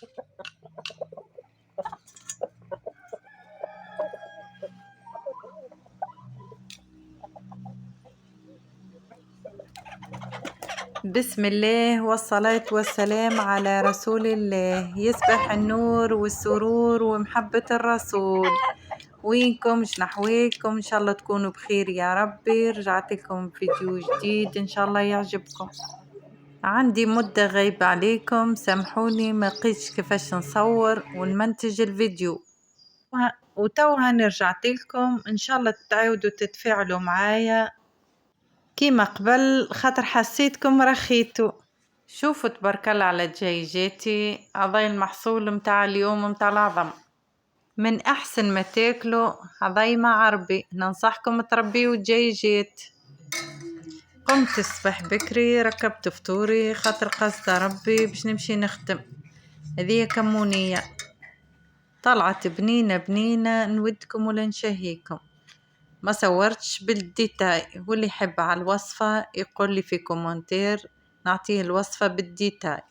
بسم الله والصلاة والسلام على رسول الله. يسبح النور والسرور ومحبة الرسول. وينكم نحويكم؟ إن شاء الله تكونوا بخير يا ربي. رجعت لكم فيديو جديد إن شاء الله يعجبكم. عندي مدة غايبة عليكم، سامحوني ما لقيتش كيفاش نصور ونمنتج الفيديو، وتوها رجعت لكم. إن شاء الله تعاودوا تتفاعلوا معايا كيما قبل، خاطر حسيتكم رخيتوا. شوفوا تبارك الله على دجاجاتي، هذا المحصول متاع اليوم متاع العظم، من احسن ما تاكلوا هذا مع عربي. ننصحكم تربيوا دجاجات. قمت الصبح بكري، ركبت فطوري خاطر قصد ربي باش نمشي نخدم. هذه كمونية طلعت بنينة بنينة، نودكم ولا نشهيكم. ما صورتش بالديتاي، واللي يحب على الوصفة يقول لي في كومنتير نعطيه الوصفة بالديتاي.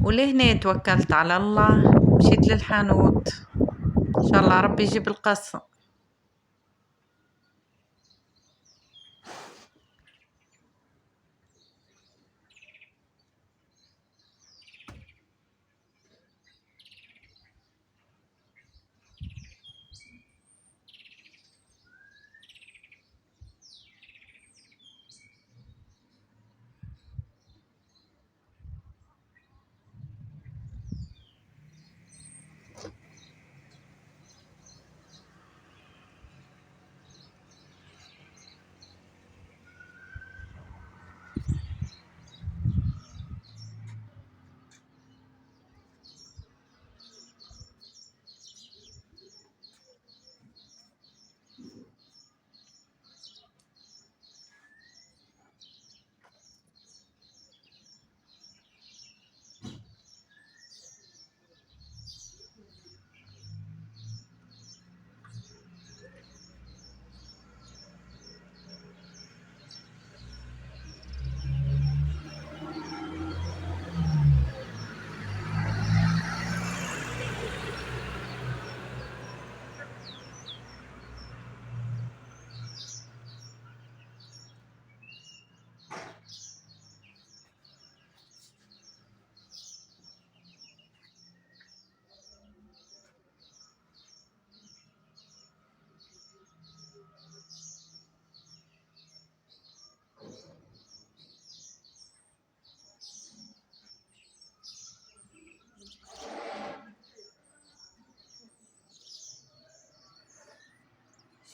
ولهنا توكلت على الله، مشيت للحانوت. ان شاء الله ربي يجيب القص.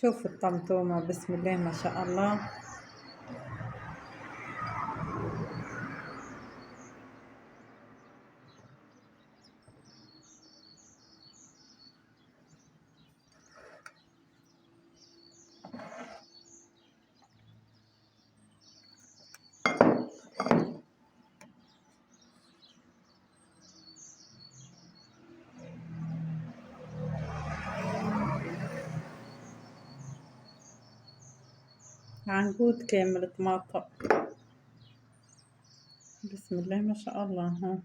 شوف الطمطومة بسم الله ما شاء الله. عنقود كامل طماطم بسم الله ما شاء الله. ها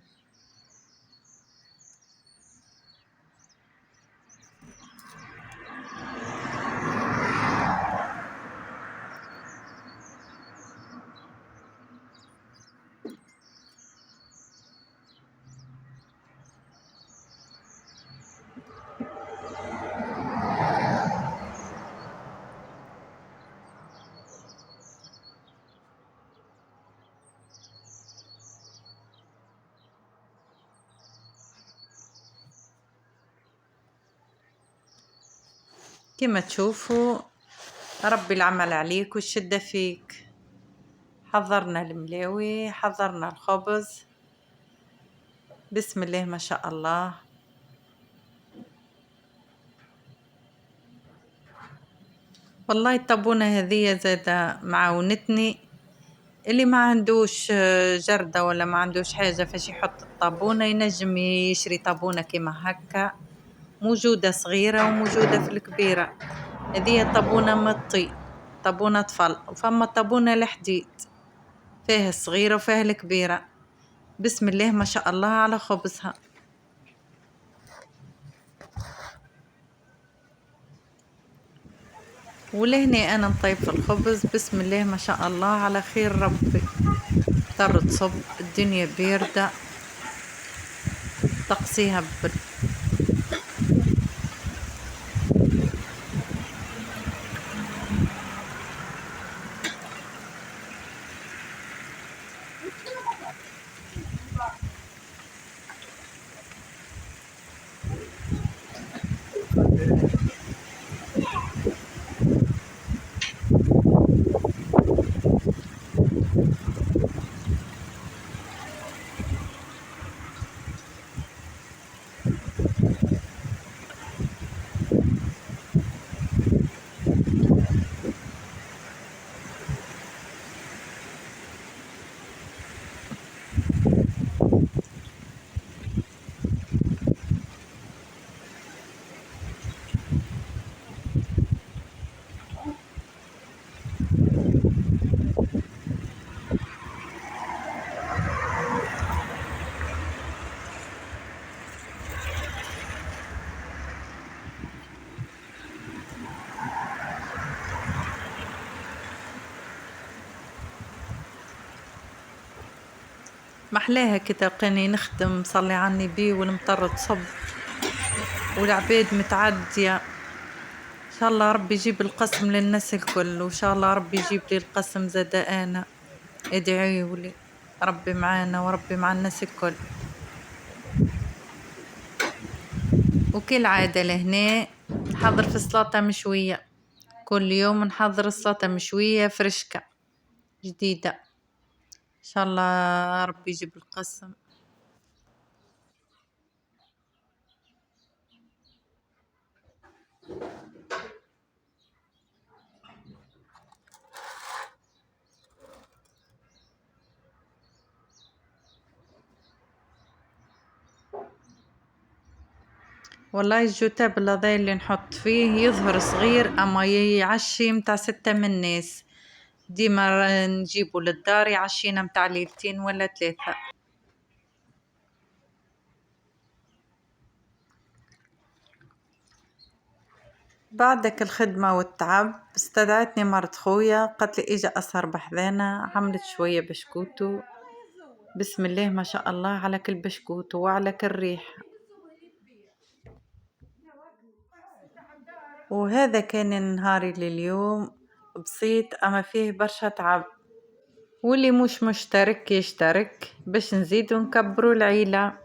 كما تشوفوا ربي العمل عليك والشدة فيك. حضرنا الملاوي، حضرنا الخبز بسم الله ما شاء الله. والله الطابونة هذية زادة معاونتني، اللي ما عندوش جردة ولا ما عندوش حاجة فاش يحط الطابونة ينجم يشري طابونة كيما هكا، موجودة صغيرة وموجودة في الكبيرة. هذه طابونة مطي، طابونة طفل، وفما طابونة الحديد فيها الصغيرة وفيها الكبيرة. بسم الله ما شاء الله على خبزها. ولهني أنا نطيب في الخبز بسم الله ما شاء الله على خير ربي. طر تصب الدنيا باردة، طقسيها محلاها كي تلقاني نخدم صلي على النبي والمطر تصب والعباد متعدية. إن شاء الله ربي يجيب القسم للناس الكل، وإن شاء الله ربي يجيب لي القسم زاد أنا. ادعيولي ربي معانا وربي مع الناس الكل. وكالعادة لهنا نحضر في السلطة مشوية، كل يوم نحضر السلطة مشوية فرشكة جديدة. إن شاء الله ربي يجيب القسم. والله الجوتاب هذا اللي نحط فيه يظهر صغير اما يعشي متاع 6 من الناس. ديما نجيبه للدار يعشينا متاع ليلتين ولا 3. بعدك الخدمة والتعب استدعتني مرت خويا قالت لي اجا اسهر بحذانا، عملت شوية بشكوتو بسم الله ما شاء الله على كل بشكوتو وعلى كل ريح. وهذا كان نهاري لليوم، بسيط أما فيه برشا تعب. واللي مش مشترك يشترك باش نزيدو نكبرو العيلة.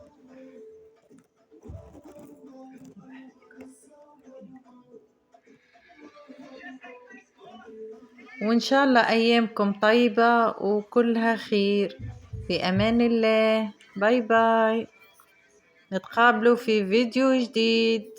وإن شاء الله أيامكم طيبة وكلها خير. في أمان الله. باي باي. نتقابلوا في فيديو جديد.